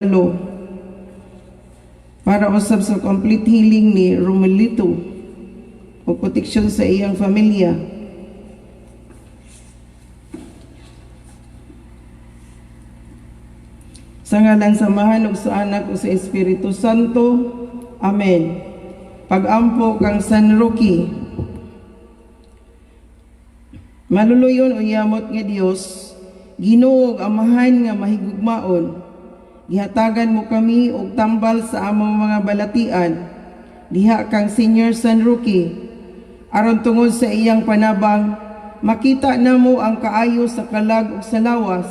Lo para usab sa complete healing ni Romelito o proteksyon sa iyang pamilya. Sa ngalan samahan ug sa anak ug sa Espiritu Santo. Amen. Pag-ampo kang San Roque, maluluyon o yamot nga Dios, Ginoo ug amahan nga mahigugmaon, gihatagan mo kami og tambal sa among mga balatian diha kang Senior San Roque, aron tungod sa iyang panabang makita namo ang kaayo sa kalag ug sa lawas.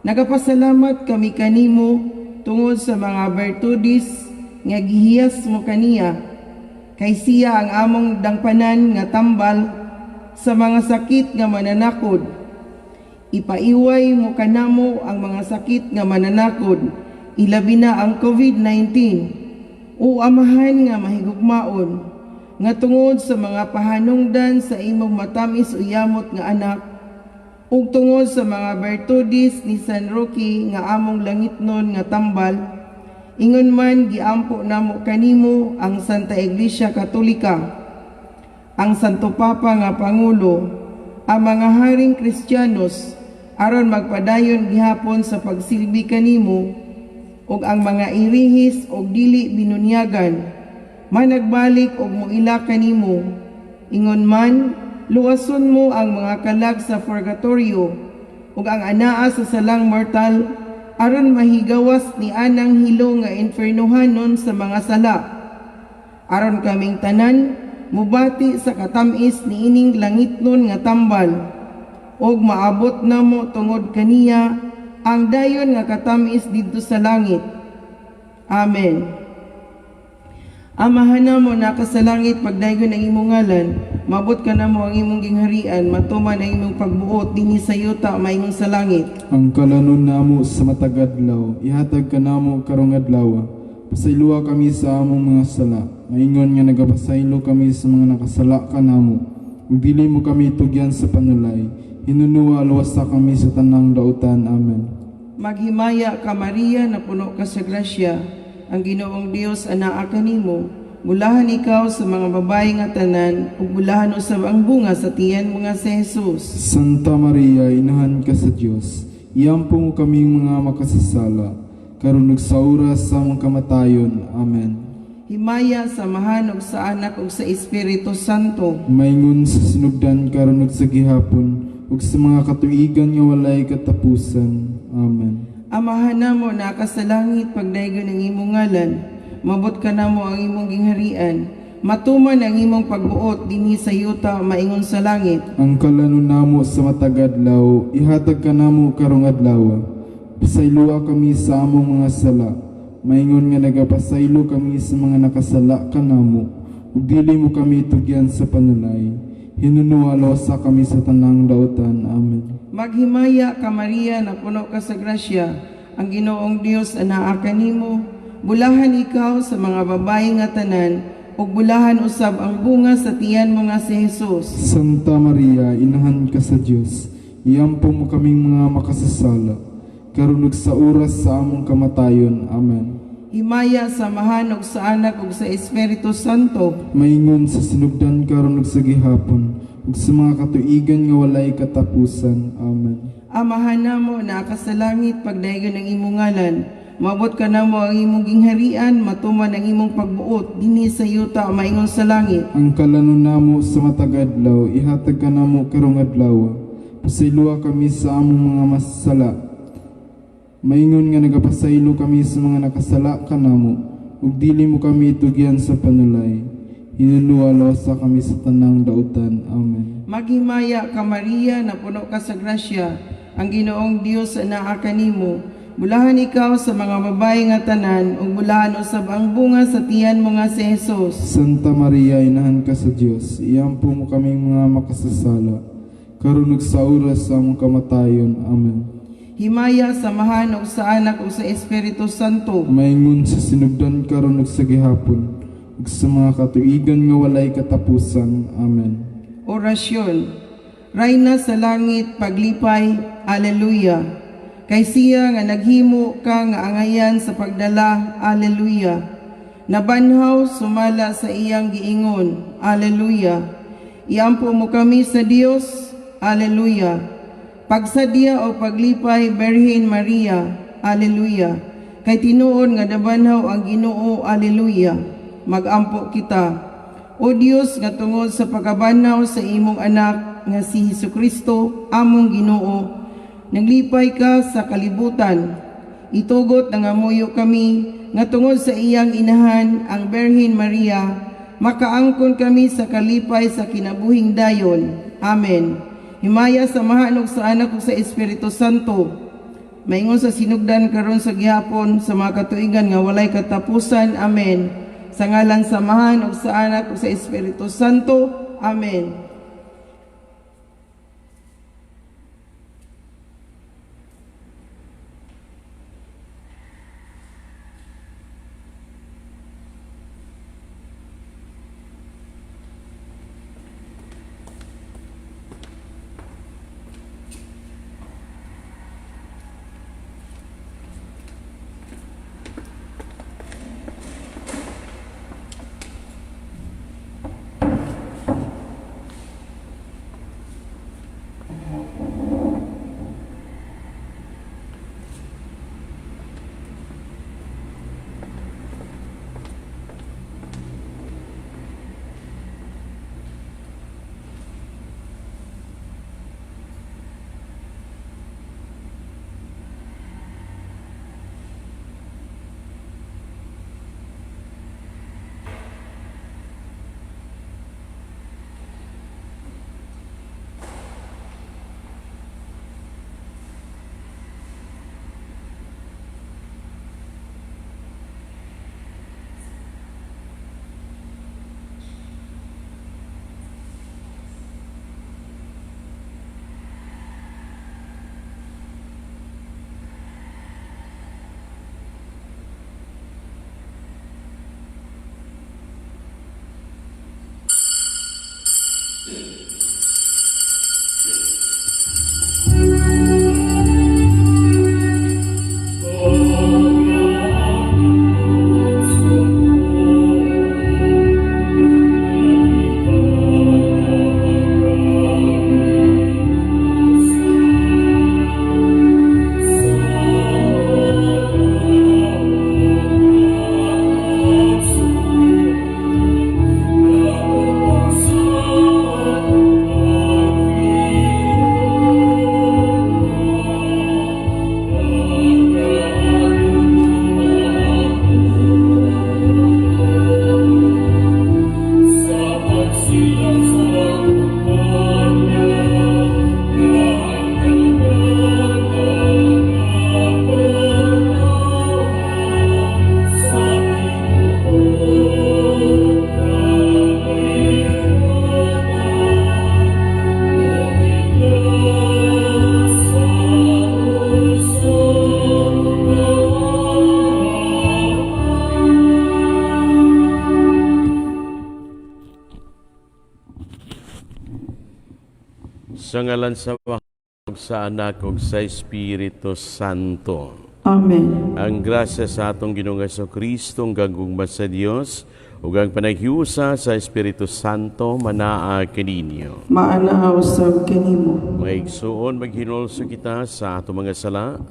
Nagapasalamat kami kanimo tungod sa mga bertudis nga gihiyas mo kaniya, kay siya ang among dangpanan nga tambal sa mga sakit nga mananakod. Ipaiway mo kanamo ang mga sakit nga mananakod, ilabi na ang COVID-19. O amahan nga mahigugmaon, nga tungod sa mga pahanungdan sa imong matamis uyamot nga anak, ug tungod sa mga bertudis ni San Roque nga among langitnon nga tambal, ingon man giampo namo kanimo ang Santa Iglesia Katolika, ang Santo Papa nga Pangulo, ang mga haring Kristiyanos, aron magpadayon gihapon sa pagsilbi kanimo, ug ang mga irihis ug dili binunyagan managbalik og muila kanimo. Ingon man luwason mo ang mga kalag sa purgatorio ug ang anaa sa salang mortal, aron mahigawas ni anang hilo nga infernohanon sa mga sala, aron kaming tanan mubati sa katamis ni ining langitnon nga tambal, og maabot namo tungod kaniya ang dayon nga katamis didto sa langit. Amen. Amahan namo naka sa langit, pagdayon ang imong ngalan, mabot ka namo ang imong gingharian, matuman ang imong pagbuot dinhi sa yuta maingon sa langit. Ang kalanon namo sa matag adlaw, ihatag ka namo karong adlaw. Pasayloa kami sa among mga sala, maingon nga nagapasaylo kami sa mga nakasala kanamo. Ug dili mo kami tugyan sa panulay, hinunuwa luwasa kami sa tanang dautan. Amen. Maghimaya ka Maria, na puno ka sa grasya, ang Ginoong Dios anaa kanimo. Bulahan ikaw sa mga babae nga tanan, ug bulahan usab ang bunga sa tiyan mo nga si Jesus. Santa Maria, inahan ka sa Dios, iampo mo kaming mga makasasala, karon ug sa oras sa among kamatayon. Amen. Himaya sa Amahan ug sa Anak ug sa Espiritu Santo. Maingon sa sinugdan karon ug sa gihapon, ug sa mga katuigan nga walay katapusan. Amen. Amahan namo naka sa langit, pagdayon ang imong ngalan, mabot ka namo ang imong gingharian, matuman ang imong pagbuot dinhi sa yuta maingon sa langit. Ang kalanon namo sa matag adlaw, ihatag ka namo karong adlaw. Pasayloa kami sa among mga sala, maingon nga nagapasaylo kami sa mga nakasala kanamo, ug dili mo kami tugyan sa panulay, hinunuwa luwasa kami sa tanang dautan. Amen. Maghimaya ka Maria, na puno ka sa grasya, ang Ginoong Dios anaa kanimo. Bulahan ikaw sa mga babae nga tanan, ug bulahan usab ang bunga sa tiyan mo nga si Jesus. Santa Maria, inahan ka sa Dios, iampo mo kaming mga makasasala, karon ug sa oras sa among kamatayon. Amen. Himaya sa Amahan ug sa Anak ug sa Espiritu Santo. Maingon sa sinugdan karon ug sa gihapon, ug sa mga katuigan nga walay katapusan. Amen. Amahan namo naka sa langit, pagdayon ang imong ngalan, mabot ka namo ang imong gingharian, matuman ang imong pagbuot dinhi sa yuta maingon sa langit. Ang kalanon namo sa matag adlaw, ihatag ka namo karong adlaw. Pasayloa kami sa among mga masala, maingon nga nagapasaylo kami sa mga nakasala kanamo, ug dili mo kami tugyan sa panulay, hinunuwa luwasa kami sa tanang dautan. Amen. Maghimaya ka Maria, na puno ka sa grasya, ang Ginoong Dios anaa kanimo. Bulahan ikaw sa mga babae nga tanan, ug bulahan usab ang bunga sa tiyan mo nga si Jesus. Santa Maria, inahan ka sa Dios, iampo mo kaming mga makasasala, karon ug sa oras sa among kamatayon. Amen. Himaya sa Amahan ug sa Anak ug sa Espiritu Santo. Maingon sa sinugdan karon ug sa gihapon, ug sa mga katuigan nga walay katapusan. Amen. Orasyon. Rayna sa langit, paglipay, Alleluia. Kay siya nga naghimo ka nga angayan sa pagdala. Alleluia. Nabanhaw sumala sa iyang giingon. Alleluia. Iampo mo kami sa Dios. Alleluia. Pagsadya o paglipay Birhen Maria. Alleluia. Kay tinuod nga nabanhaw ang Ginoo. Alleluia. Magampo kita. O Dios, nga tungod sa pagkabanhaw sa imong anak nga si Hesukristo, among Ginoo, naglipay ka sa kalibutan. Itugot nga muyo kami nga tungod sa iyang inahan, ang Birhen Maria, makaangkon kami sa kalipay sa kinabuhing dayon. Amen. Himaya sa mahanog sa anak ug sa Espiritu Santo, maingon sa sinugdan karon sa gihapon sa mga katuigan nga walay katapusan. Amen. Sa ngalan samahan ug sa anak ug sa Espiritu Santo. Amen. Sa ngalan sa Ama, ug sa Anak ug sa Espiritu Santo. Amen. Ang grasya sa atong Ginoong Kristo, ang gagugma sa Dios, ug ang panaghiusa sa Espiritu Santo manaa kaninyo. Maanahaw sab kanimo. Mga igsuon, maghinulso kita sa atong mga sala,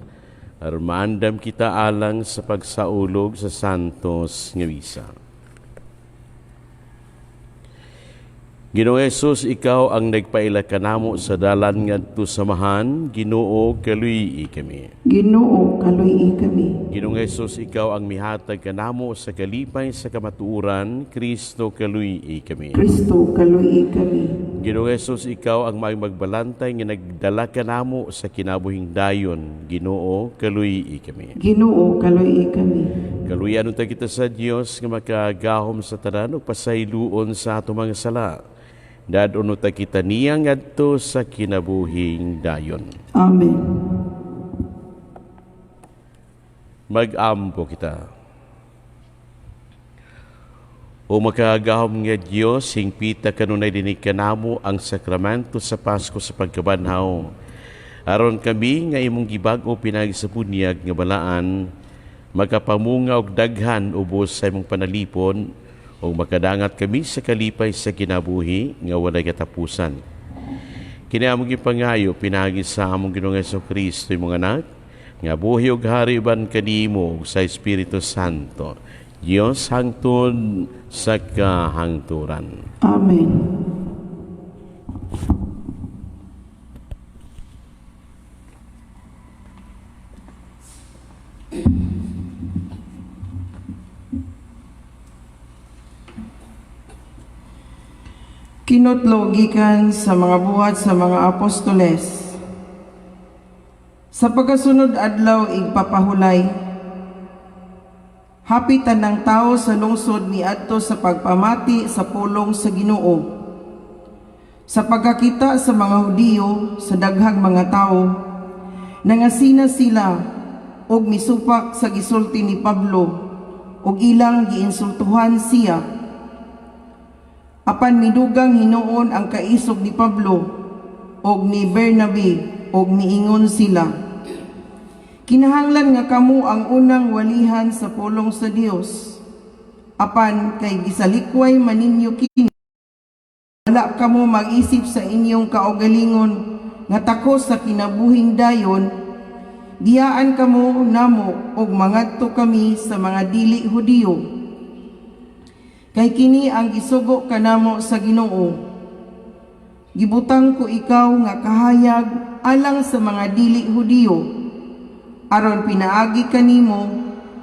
aron maandam kita alang sa pagsaulog sa santos nga misa. Ginoong Jesus, ikaw ang nagpaila kanamo sa dalan ngadto samahan, Ginoo kaluy kami. Ginoo kaluy kami. Ginoong Jesus, ikaw ang mihatag kanamo sa kalipay sa kamatuuran, Kristo kaluy kami. Kristo kaluy kami. Ginoong Jesus, ikaw ang magbalantay nga nagdala kanamo sa kinabuhing dayon, Ginoo kaluy kami. Ginoo kaluy kami. Kaluyan unta kita sa Dios nga makagahom sa tanan ug pasayloon sa ato mga sala. Dadon ta kita niya ngadto sa kinabuhing dayon. Amen. Mag-ampo kita. O makagahom nga Dios, hingpita kanunay dinig kanamo ang sakramento sa Pasko sa pagkabanhaw. Aron kami nga imong gibag-o pinagi sa bunyag nga balaan, makapamunga og daghan ubos sa imong panalipon, o makadangat kami sa kalipay sa kinabuhi nga walay katapusan. Kini among gipangayo pinagi sa among Ginoong Hesukristo imong anak, nga buhi ug hari uban kanimo ug sa Espiritu Santo, Dios hangtod sa kahangturan. Amen. Kinutlogikan sa mga buhat sa mga apostoles. Sa pagkasunod adlaw igpapahulay, hapitan ng tao sa lungsod ni adto sa pagpamati sa pulong sa Ginoo. Sa pagkakita sa mga Hudiyo sa daghang mga tao, nangasina sila og misupak sa gisulti ni Pablo og ilang giinsultuhan siya. Apan midugang hinuon ang kaisog ni Pablo og ni Bernabe og niingon sila, kinahanglan nga kamo ang unang walihan sa pulong sa Dios. Apan kay gisalikway maninyo kini, wala kamo mag-isip sa inyong kaugalingon nga takos sa kinabuhing dayon, diyaan kamo namo og mangadto kami sa mga dili Hudiyo. Kay kini ang gisugo kanamo sa Ginoo. Gibutang ko ikaw nga kahayag alang sa mga dili Hudiyo, aron pinaagi kanimo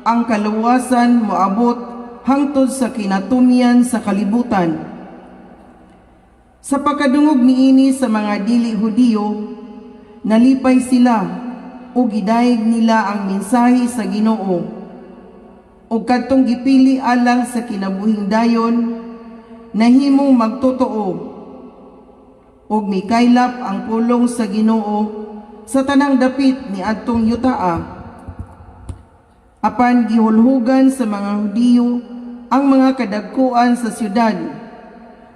ang kaluwasan moabot hangtod sa kinatumian sa kalibutan. Sa pagkadungog niini sa mga dili Hudiyo, nalipay sila o gidayeg nila ang mensahe sa Ginoo. O kadtong gipili alang sa kinabuhing dayon, nahimong magtotoo og mikaylap ang pulong sa Ginoo sa tanang dapit ni adtong yutaa. Apan gihulhugan sa mga Hudiyo ang mga kadagkuan sa syudad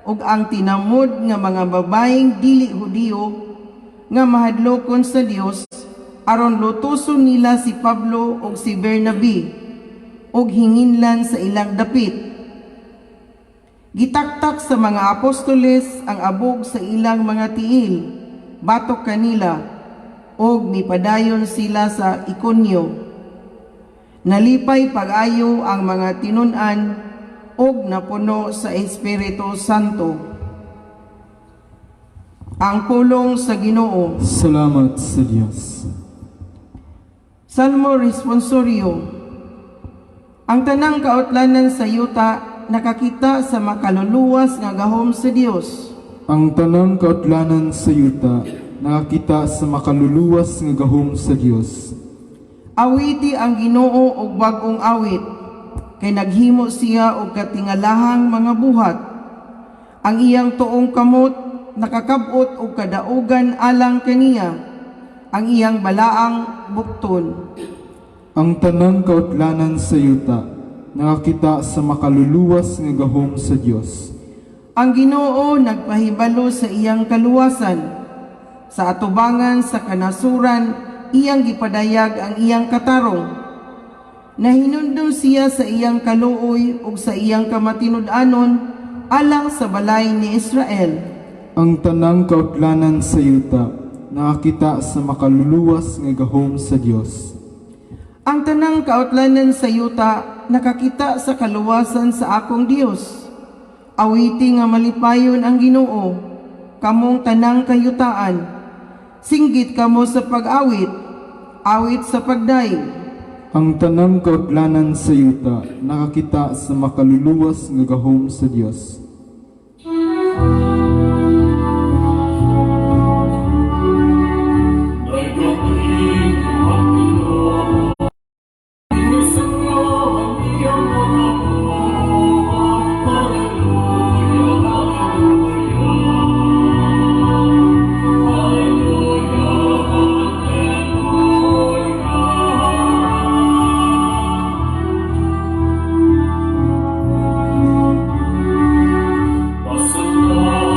ug ang tinamod nga mga babaeng dili Hudiyo nga mahadlokon sa Dios aron lutuson nila si Pablo ug si Bernabe og hinginlan sa ilang dapit. Gitaktak sa mga apostoles ang abog sa ilang mga tiil, batok kanila, og mipadayon sila sa Ikonyo. Nalipay pag-ayo ang mga tinun-an og napuno sa Espiritu Santo. Ang pulong sa Ginoo. Salamat sa Dios. Salmo Responsorio. Ang tanang kautlanan sa yuta nakakita sa makaluluwas nga gahom sa Dios. Ang tanang kautlanan sa yuta nakakita sa makaluluwas nga gahom sa Dios. Awiti ang Ginoo og bag-ong awit, kay naghimo siya og katingalahang mga buhat. Ang iyang tuong kamot nakakabot og kadaugan alang kaniya, ang iyang balaang bukton. Ang tanang kautlanan sa yuta nakakita sa makaluluwas nga gahom sa Dios. Ang Ginoo nagpahibalo sa iyang kaluwasan. Sa atubangan sa kanasuran, iyang gipadayag ang iyang katarong. Nahinumdum siya sa iyang kaluoy ug sa iyang kamatinud-anon alang sa balay ni Israel. Ang tanang kautlanan sa yuta nakakita sa makaluluwas nga gahom sa Dios. Ang tanang kautlanan sa yuta nakakita sa kaluwasan sa akong Dios. Awiti nga malipayon ang Ginoo, kamong tanang kayutaan. Singgit kamo sa pag-awit, awit sa pagdaig. Ang tanang kautlanan sa yuta nakakita sa makaluluwas nga gahom sa Dios. Pasal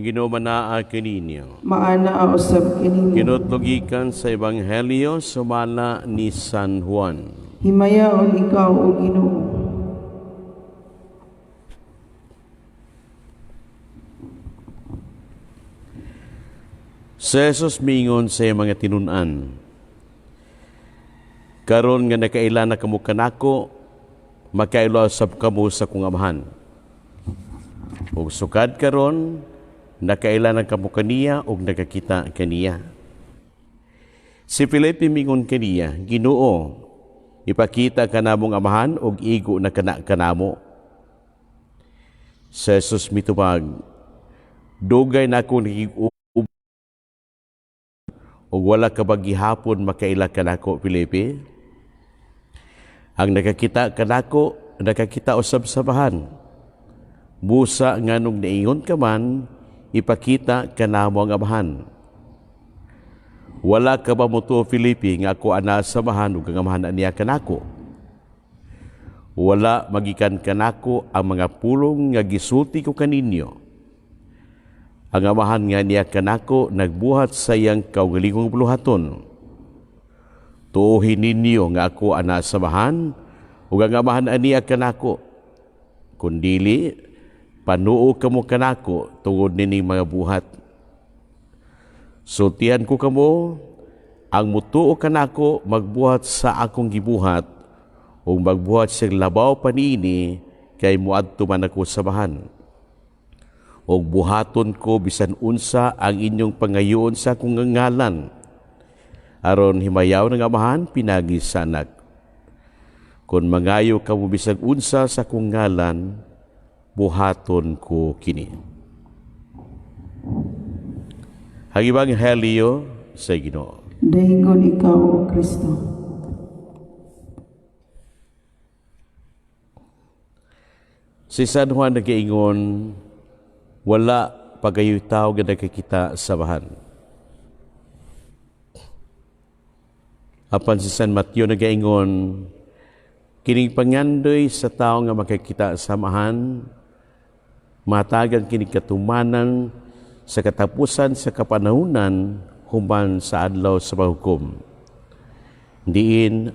nga Ginoo manaa kaninyo. Maana usab kininyo. Kinutlugikan sa Ebanghelyo sumala ni San Juan. Himayaon ikaw o Ginoo. Si Jesus mingon sa iyang mga tinunan, karon nga nakaila na kamo kanako, makailo sab kamo sa kong amahan. Ug sukad karon, nakaila na kamo kaniya ug nakakita kaniya. Si Felipe mingon kaniya, Ginoo, ipakita ka namong amahan ug igo na kana kanamo. Si Jesus mitubag, dugay na akong nakig-ug ug wala ka ba gihapon makaila kanako, Felipe? Ang nakakita kanako, nakakita usab sa bahan. Busa nganong naingon ka man, ipakita kanamo ang amahan. Wala ka ba mo to, Felipe, nga ako ana sa bahan ug ang amahan niya kanako? Wala magikan kanako ang mga pulong nga gisulti ko kaninyo. Ang amahan nga niya kanako nagbuhat sa iyang kaugalingong buluhaton. Tuuhin ninyo nga ako ana sa bahan ug ang amahan niya kanako. Kundili, panuo kamo kanako tungod nining mga buhat. Sultihan ko kamo, ang mutuo kanako magbuhat sa akong gibuhat ug magbuhat siyang labaw panini kay muadto man ako sa bahan. Og buhaton ko bisan unsa ang inyong pangayoon sa akong ngalan. Aron himayaw ng amahan pinagi sa anak. Kung mangayo ka mo bisan unsa sa akong ngalan, buhaton ko kini. Ang Ebanghelyo sa Ginoo. Daingon ikaw o Kristo. Si San Juan nag-iingon, wala pagayoy tao nga nakikita sa bahan. Apan si San Mateo nagaingon, kining pangandoy sa tao nga makakita sa bahan, matagan kining katumanan sa katapusan sa kapanahunan human sa adlaw sa paghukom. Diin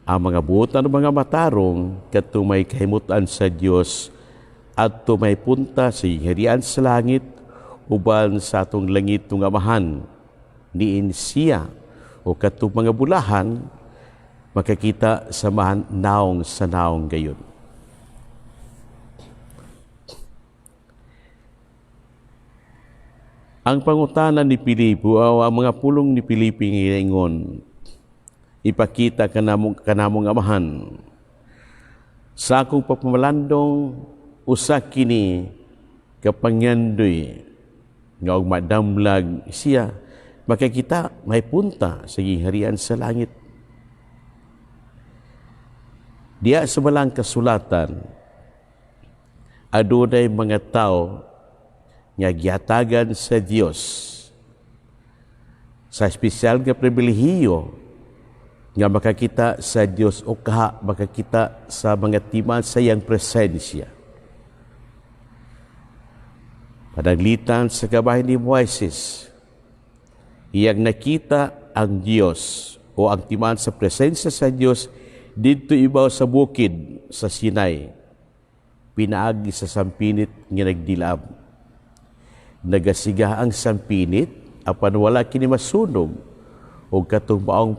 ang mga buotan ng mga matarong kadto may kahimutan sa Dios at may punta sa harian sa langit uban sa atong langit ng amahan. Diin siya o katong mga bulahan makakita sa mahan naong sa naong gayon. Ang pangutanan ni Filipe o ang mga pulong ni Filipe ngayon, ipakita kanamong amahan. Sa akong pagmamalandong, usa kini kapangyandoy nga og madamlag siya makakita may punta sa harian sa langit. Diya sa balang kasulatan adunay mga tao nga gihatagan sa Dios sa espesyal nga pribilehiyo nga makakita sa Dios o kaha makakita sa mga timan sa iyang presensya. Panaglitan sa gabahin ni Moises, iyang nakita ang Diyos o ang timan sa presensya sa Diyos dito ibaw sa bukid sa Sinai, pinaagi sa sampinit nga nagdilab. Nagasiga ang sampinit, apan wala kini masunog, o katong maong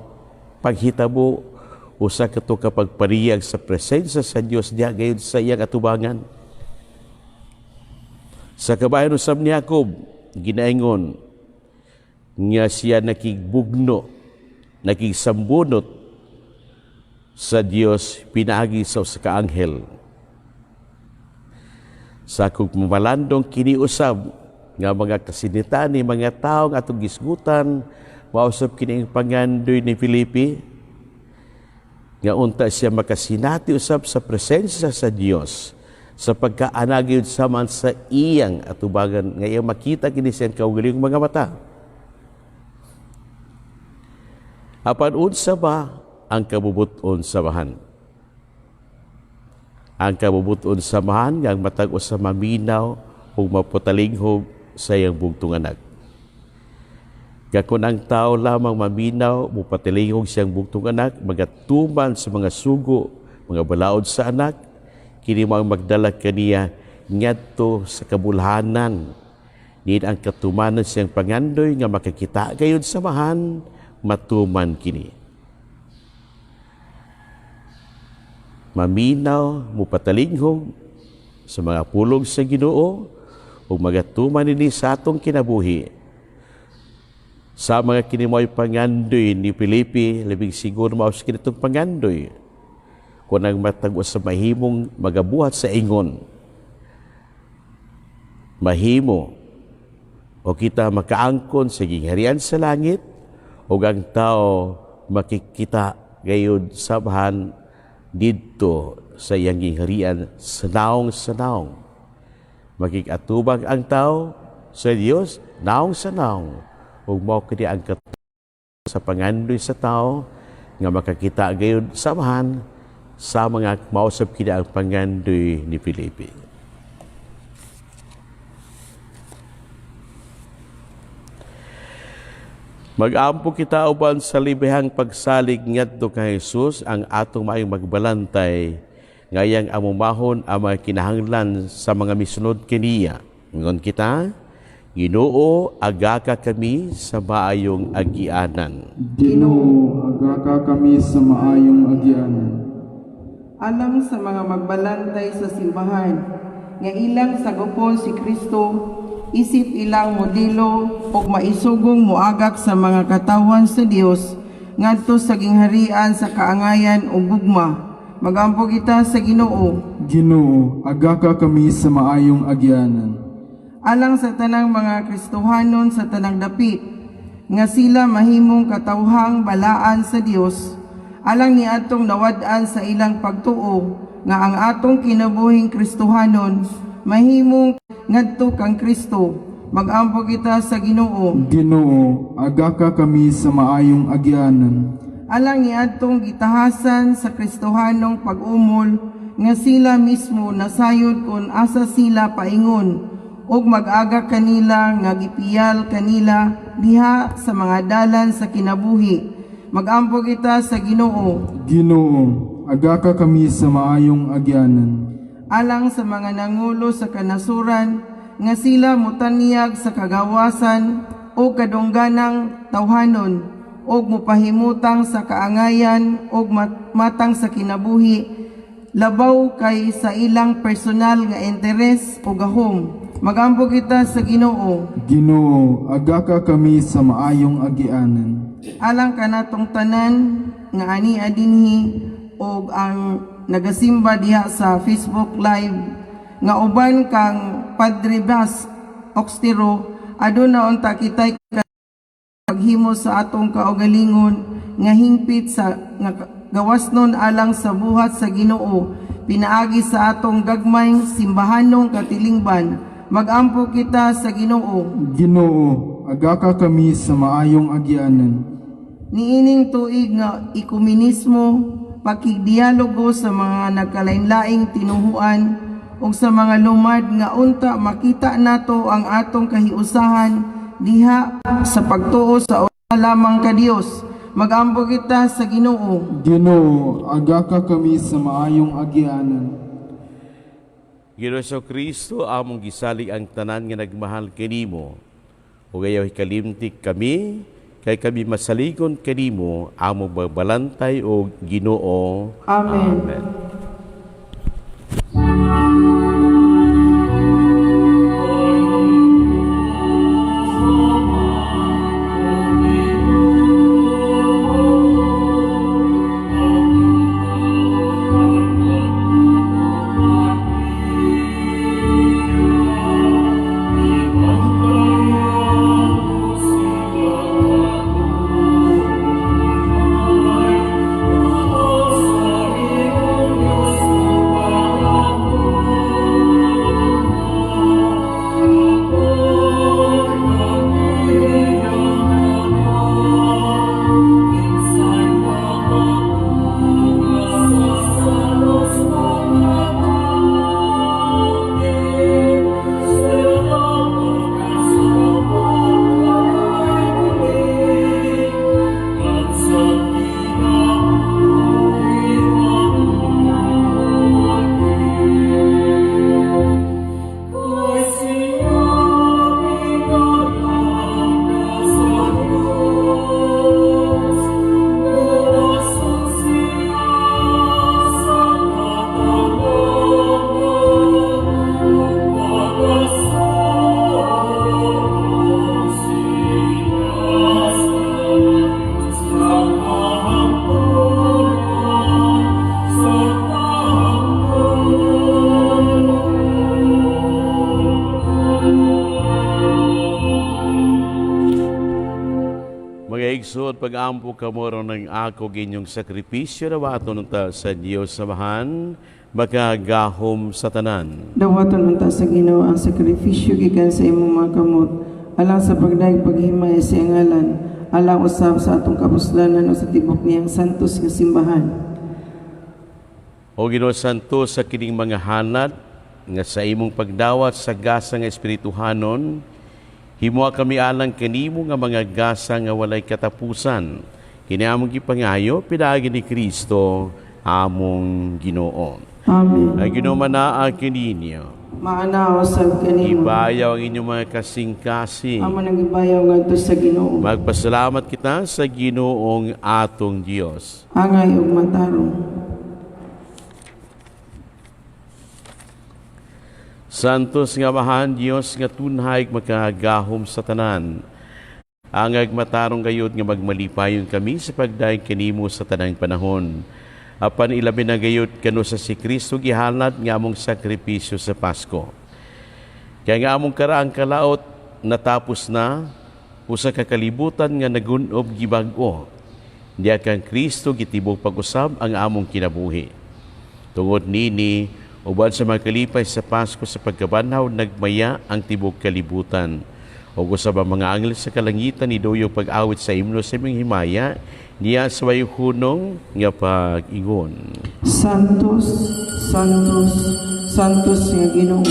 paghitabo, o sa katong kapagpariyag sa presensya sa Diyos diya gayon sa iyang atubangan. Sa kabayan usab ni Jacob, ginaingon nga siya nakigbugno, nakigsambunot sa Dios pinaagi sa usa ka anghel. Sa kung mamalandong kiniusab nga mga kasinita ni mga tao nga atong gisgutan, mausab kini ang pangandoy ni Felipe nga unta siya makasinati usab sa presensya sa Dios sa pagkaanagid saman sa iyang atubagan nga iyang makita kini siyang kaugalingong mga mata. Apan unsa ba ang kabubuton sa bahan? Ang kabubuton sa bahan nga matag usa maminaw ug maputalinghog sa iyang bugtong anak. Gakon ang tao lamang maminaw, mupatilingog siyang bugtong anak, magatuman sa mga sugo, mga balaod sa anak, kini mo ang magdala kaniya ngadto sa kabulhanan. Din ang katumanan siyang pangandoy nga makakita gayud samahan, matuman kini. Maminaw, mupatalinghog sa mga pulong sa Ginoo ug magatuman nini sa atong kinabuhi. Sa mga kinimoy pangandoy ni Filipe, labing siguro maus kinitong pangandoy kung ang matag-o sa mahimong magabuhat sa ingon. Mahimo o kita makaangkon sa gingharian sa langit o ang tao makikita gayud sabahan didto sa iyang gingharian sa naong. Makikatubag ang tao sa Dios naong sa naong ug mao kini ang sa pangandoy sa tao nga makakita gayud sabahan sa mga mausap kini ang pangandoy ni Filipe. Mag-ampo kita uban sa libihang pagsalig ngadto kay Jesus ang atong maayong magbalantay ngayang amumahon ang mga kinahanglan sa mga misunod kaniya. Ngon kita, Ginoo, agaka kami sa maayong agianan. Ginoo, agaka kami sa maayong agianan. Alang sa mga magbalantay sa simbahan, nga ilang sagupon si Kristo, isip ilang modelo ug maisugong muagak sa mga katawan sa Dios ngadto sa gingharian sa kaangayan ug gugma. Magampo kita sa Ginoo. Ginoo, agaka kami sa maayong agianan. Alang sa tanang mga Kristohanon sa tanang dapit, nga sila mahimong katawhang balaan sa Dios, alang ni atong nawad-an sa ilang pagtuo, nga ang atong kinabuhing Kristohanon, mahimong ngadto kang Kristo. Mag-ampo kita sa Ginoo. Ginoo, agaka kami sa maayong agianan. Alang ni atong gitahasan sa Kristohanong pag-umol, nga sila mismo nasayod kung asa sila paingon, ug mag-aga kanila nga gipiyal kanila diha sa mga dalan sa kinabuhi. Mag-ampo kita sa Ginoo. Ginoo, agaka kami sa maayong agyanan. Alang sa mga nangulo sa kanasuran, nga sila mutanyag sa kagawasan o kadungganang tawhanon, o mupahimutang sa kaangayan o matang sa kinabuhi, labaw kay sa ilang personal nga interes o gahom. Magampo kita sa Ginoo. Ginoo, agaka kami sa maayong agianan. Alang kanatong tanan nga ani adinhi og ang nagasimba diha sa Facebook Live nga uban kang Padre Bas Oxtero, aduna unta kitay paghimo sa atong kaugalingon nga hingpit sa nga gawasnon alang sa buhat sa Ginoo, pinaagi sa atong gagmayng simbahanong katilingban. Magampo kita sa Ginoo. Ginoo, agaka kami sa maayong agyanan. Niining tuig nga ikumenismo, pakigdialogo sa mga nagkalainlaing tinuhuan ug sa mga lumad nga unta makita nato ang atong kahiusahan diha sa pagtuo sa usa lamang ka Dios. Magampo kita sa Ginoo. Ginoo, agaka kami sa maayong agyanan. Ginoo Kristo, among gisalig ang tanan nga nagmahal kanimo. Ug ayaw hikalimtik kami, kay kami masaligon kanimo, among babalantay o Ginoo. Amen. Amen. isod pag-ampo kamoro ng ako ginyong sakripisyo na wato ta sa Diyos samahan, magagahom sa tanan. Dawaton unta sa Ginoo ang sakrifisyo gikan sa imong mga kamot, alang sa pagdaig paghimay sa ngalan, alang usab sa atong kapuslanan o sa tibok niyang santos nga simbahan. O Ginoo Santo sa kining mga hanad, nga sa imong pagdawat sa gasa nga espirituhanon, himua kami alang kanimo nga mga gasa nga walay katapusan. Kini among gipangayo pinaagi ni Kristo among Ginoo. Amen. Ang Ginoo manaa kininyo. Maanaw sab kanimo. Ibayaw ang inyong mga kasing-kasing. Amo nang ibayaw ngadto sa Ginoo. Magpasalamat kita sa Ginoong atong Dios. Angay ug matarong. Santos nga mahan Dios nga tunhay makagahom sa tanan. Angag matarong gayud nga magmalipayon kami sa pagdaig kanimo sa tanang panahon. Apan ilabi na gayud kano sa si Kristo gihalad nga among sakripisyo sa Pasko. Kaya nga among karaang kalaot natapos na usa ka kalibutan nga nagunob gibag-o. Diya kang Kristo gitibok pag-usab ang among kinabuhi. Tungod nini uban sa mga kalipay sa Pasko sa pagkabanhaw, nagmaya ang tibok kalibutan. O usab ang mga anghel sa kalangitan ni Doyo pag-awit sa himno sa imong himaya, niya sa hunong nga pag-ingon. Santos, Santos, Santos nga Ginoo,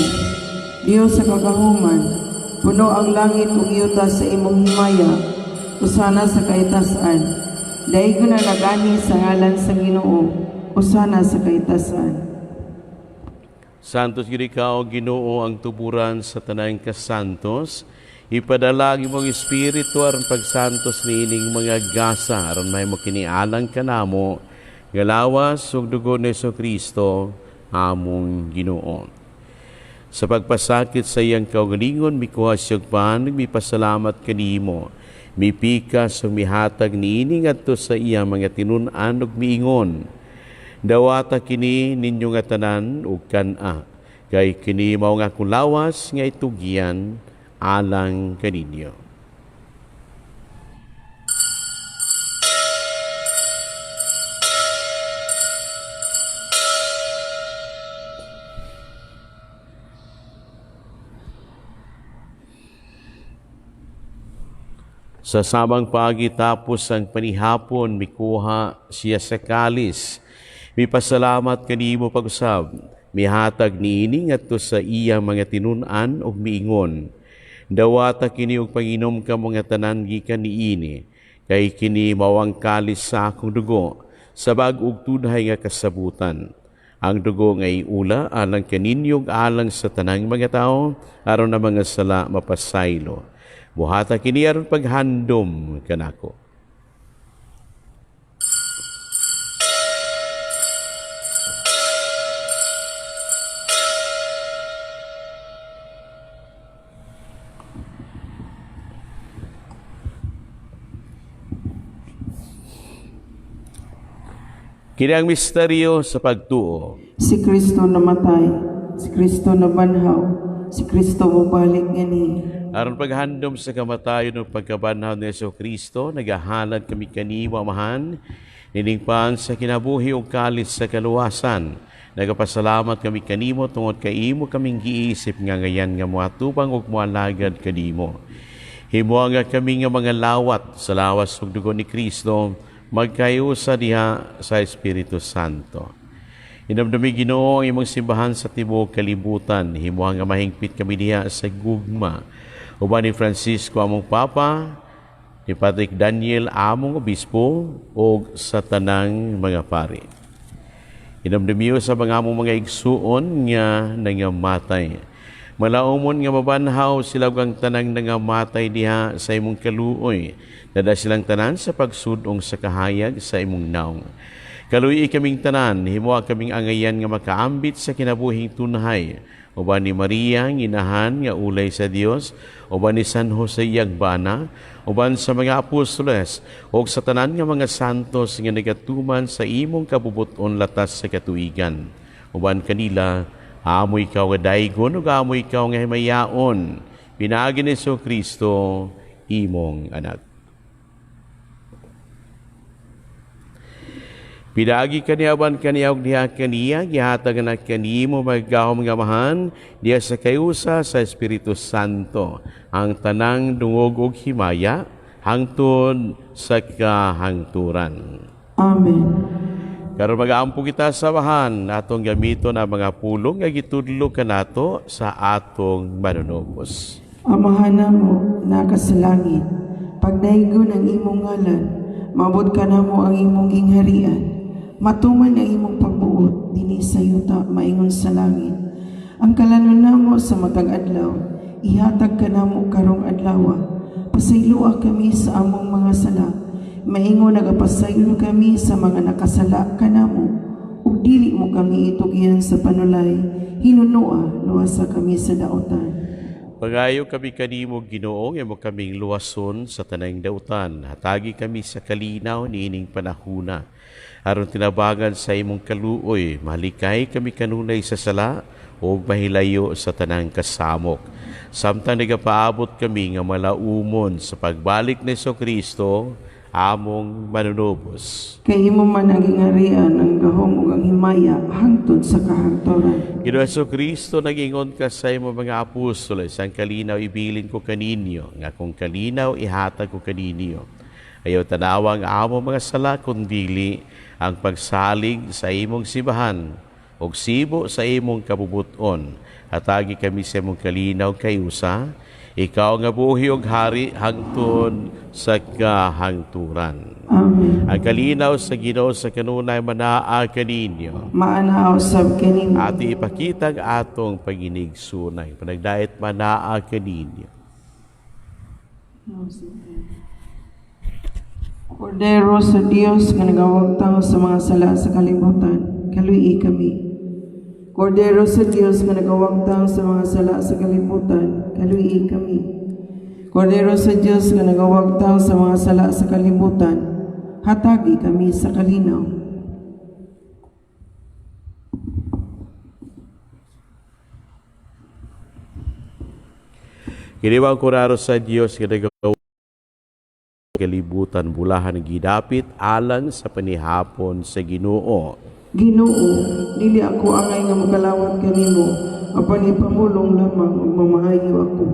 Dios sa kagahuman, puno ang langit ug yuta sa imong himaya, usana sa kaitasan. Daigon na nagani sa ngalan sa Ginoo, usana sa kaitasan. Santos gid ikaw, Ginoo, ang tuburan sa tanang kasantos. Ipadalagi mong espiritu aron pagsantos niining mga gasa aron may mo kinialang kanamo galawas ug dugo ni Kristo among Ginoo. Sa pagpasakit sa iyang kaugalingon mikuha siyog panig mipasalamat kanimo. Mipikas ug mihatag niini ngadto sa iyang mga tinun-an ug miingon. Dawata kini ninyo nga tanan ug kan-a, kay kini mao nga kulawas nga itugyan alang kaninyo. Sa samang pagi tapos ang panihapon, mikuha siya sa kalis. Mipasalamat kanimo pag-usab, mihatag niini ngadto sa iyang mga tinun-an ug miingon. Dawata kini og panginom ka mga tanan gikan niini, kay kini mawang kalis sa akong dugo, sa bag-ug tunhay nga kasabutan. Ang dugo nga iula alang kaninyo alang sa tanang mga tao, aron na mga sala mapasaylo. Buhata kini aron paghandom kanako. Kini ang misteryo sa pagtuo. Si Kristo namatay, si Kristo nabanhaw, si Kristo mabalik ngani. Aron paghandom sa kamatayon ng pagkabanhaw ni Kristo, nagahalad kami kanimo amahan, nilingpan sa kinabuhi o kalis sa kaluwasan. Nagapasalamat kami kanimo tungod kay imo kaming giisip nga ngayan nga moatubang ug moalagad kanimo. Himo nga kami nga mga lawat sa lawas ug dugo ni Kristo, magkayusa diha sa Espiritu Santo. Inamdami Ginoo ang imong simbahan sa tibuok kalibutan, himo nga mahingpit kami diha sa gugma. Uban ni Francisco among Papa, ni Patrick Daniel among obispo o sa tanang mga pari. Inamdamiyo sa mga among mga igsuon nga nangamatay. Malaumon nga mabanhaw sila ang tanang nangamatay diha sa imong kaluoy. Dada silang tanan sa pagsudong sa kahayag sa imong naong. Kaluoy kaming tanan, himoa kaming angayan nga makaambit sa kinabuhing tunhay. Uban ni Maria, inahan nga ulay sa Dios, uban ni San Jose Yagbana, uban sa mga apostoles, o sa tanan nga mga santos nga nagatuman sa imong kabubuton latas sa katuigan. Uban kanila, amoy ikaw nga daygon ug amoy ikaw nga himayaon. Pinaagi ni Kristo imong anak. Pinaagi kaniawan kaniyaw diha kaniya, gihatag na kanimo magahom nga mahan, diya sa kayusa sa Espiritu Santo, ang tanang dungog ug himaya, hangtod sa kahangturan. Amen. Karon mag-aampo kita sa bahan, atong gamiton ang mga pulong nga gitudlo kanato sa atong manunubos. Amahan namo naka sa langit, pagdaiggon ang imong ngalan, maabot ka namo ang imong gingharian, matuman ang imong pagbuot dinhi sa yuta maingon sa langit. Ang kalanon namo sa matag adlaw, ihatag ka namo karong adlaw. Pasayloa kami sa among mga sala, maingon nagapasaylo kami sa mga nakasala kanamo, ug dili mo kami itugyan sa panulay, hinunoa luwasa kami sa daotan. Pagayo kami kanimo Ginoo, nga mo kaming luwason sa tanang dautan. Hatagi kami sa kalinaw niining panahuna. Aron tinabagan sa imong kaluoy, malikay kami kanunay sa sala o mahilayo sa tanang kasamok. Samtang nagapaabot kami nga malaumon sa pagbalik ni Kristo, among manunubos. Kay imo man ang gingarian ang gahom ug ang himaya hangtod sa kahangturan. Ginoo Kristo, nagingon ka sa imo mga apostoles, ang kalinaw ibilin ko kaninyo, nga kung kalinaw ihatag ko kaninyo. Ayaw tanawang amo mga sala, kundili ang pagsalig sa imong sibahan, og sibo sa imong kabubuton. Hatagi kami sa imong kalinaw kayusa, ikaw nga buhi og hari hangtod sa kahangturan. Amen. Ang kalinaw sa Ginoo sa kanunay manaa kaninyo. Maanaw sab kanimo. Ati ipakita ang atong paginigsunay, panagdait manaa kaninyo. Kordero sa Dios nga nagawag tao sa mga sala sa kalibutan, kaluyi kami. Kordero sa Dios nga nagawag tao sa mga sala sa kalibutan, kaluyi kami. Kordero sa Dios nga nagawag tao sa mga sala sa kalibutan, hatagi kami sa kalinaw. Kiniwang kuraro sa Dios nga nagawag kalibutan, bulahan gidapit alang sa panihapon sa Ginoo. Ginoo, dili ako angay nga magalawat kanimo, apan ipamulong lamang ug mamaayo ako.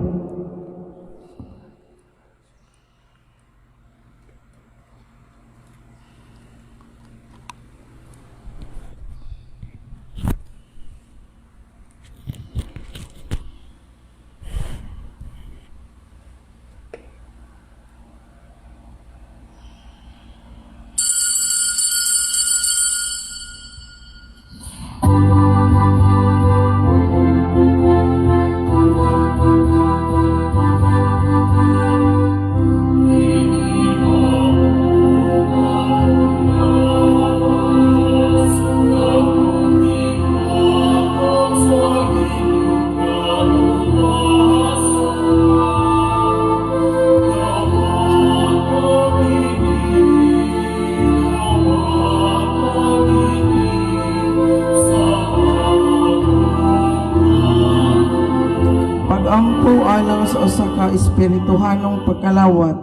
Pag-ampo alang sa usa ka espirituhanong pagkalawat.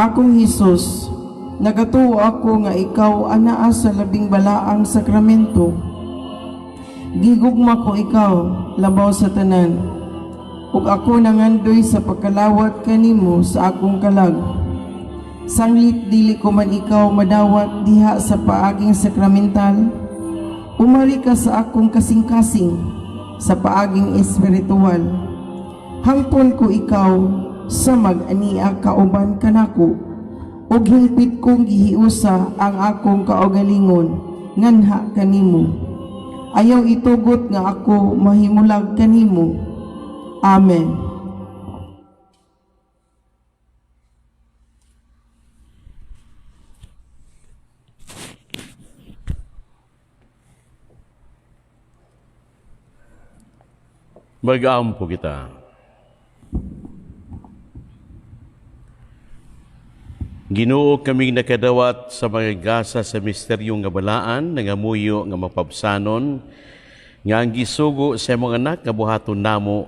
Akong Hesus, nagatuo ako nga ikaw anaa sa labing balaang sakramento. Gigugma ko ikaw, labaw sa tanan, ug ako nangandoy sa pagkalawat kanimo sa akong kalag. Sanglit dili ko man ikaw madawat diha sa paaging sakramental. Umari ka sa akong kasing-kasing sa paaging espiritual. Hangtod ko ikaw sa mag-ania kauban kanako, ug hingpit kong gihiusa ang akong kaugalingon nganha kanimo. Ayaw itugot nga ako mahimulag kanimo. Amen. Mag-aampo kita. Ginoo, kaming nakadawat sa mga gasa sa misteryong nga balaan, nangamuyo nga mapabsanon, nga ang gisugo sa imong anak nga buhaton namo,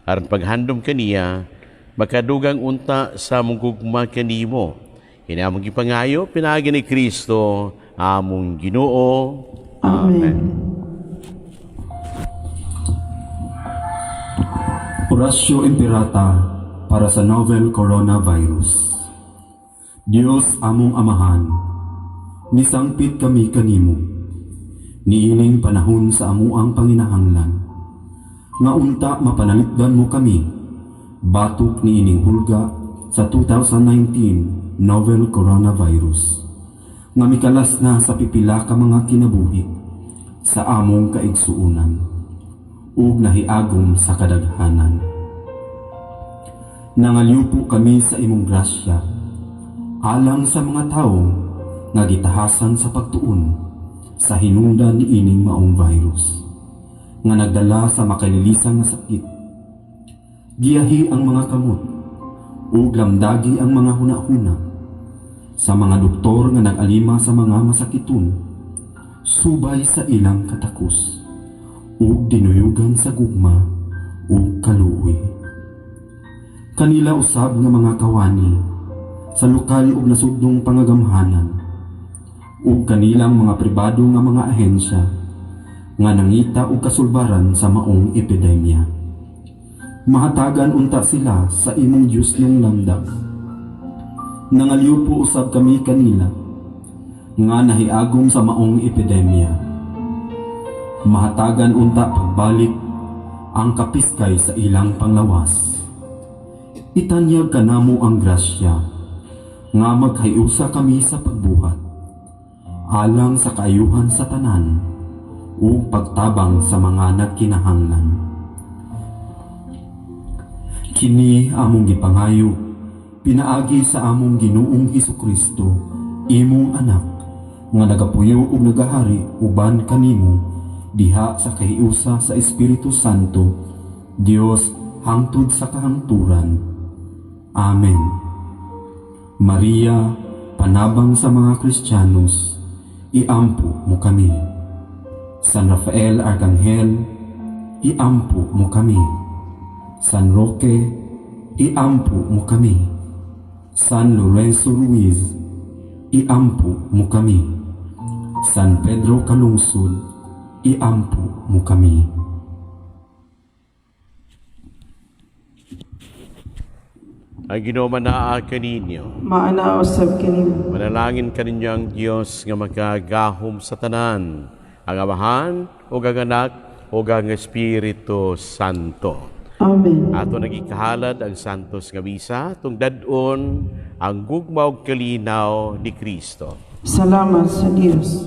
aron paghandom kaniya, makadugang unta sa among gugma kanimo, Kini among gipangayo, pinagi ni Kristo, among Ginoo. Amen. Orasyo Imperata para sa novel coronavirus. Dios among amahan, nisangpit kami kanimo, niining panahon sa amuang panginahanglan, nga unta mapanalipdan mo kami, batok niining hulga sa 2019 novel coronavirus, nga mikalas na sa pipila ka mga kinabuhi sa among kaigsuunan, ug nahiagom sa kadaghanan. Nangalyupo kami sa imong grasya, alang sa mga tao nga gitahasan sa pagtuon sa hinungdan ni ining maong virus, nga nagdala sa makalilisan nga sakit. Giyahi ang mga kamot, ug lamdagi ang mga hunahuna sa mga doktor nga nag-alima sa mga masakiton, subay sa ilang katakos, ug dinuyugan sa gugma ug kaluoy. Kanila usab nga mga kawani sa lokal ug nasudnong pangagamhanan, ug kanilang mga pribado nga mga ahensya nga nangita og kasulbaran sa maong epidemya. Mahatagan unta sila sa imong Dios ng lamdag. Nangalyupo usab kami kanila nga nahiagom sa maong epidemya. Mahatagan unta pagbalik ang kapiskay sa ilang panglawas. Itanyag kanamo ang grasya nga maghiusa kami sa pagbuhat, alang sa kaayuhan sa tanan ug pagtabang sa mga nagkinahanglan. Kini among gipangayo, pinaagi sa among Ginoong Hesukristo, imong anak, nga nagapuyo ug nagahari uban kanimo diha sa kahiusa sa Espiritu Santo, Dios hangtod sa kahangturan. Amen. Maria, panabang sa mga Kristiyanos, iampo mo kami. San Rafael Arcangel, iampo mo kami. San Roque, iampo mo kami. San Lorenzo Ruiz, iampo mo kami. San Pedro Calungsod, iampo mo kami. Ang Ginoo manaa kaninyo. Maana usab kanimo. Manalangin kaninyo ang Dios nga magagahom sa tanan, ang Amahan, o ang Anak, o ang Espiritu Santo. Amen. Ato nagikahalad ang Santos nga Misa, tung dadon ang gugmaw kalinaw ni Kristo. Salamat sa Dios.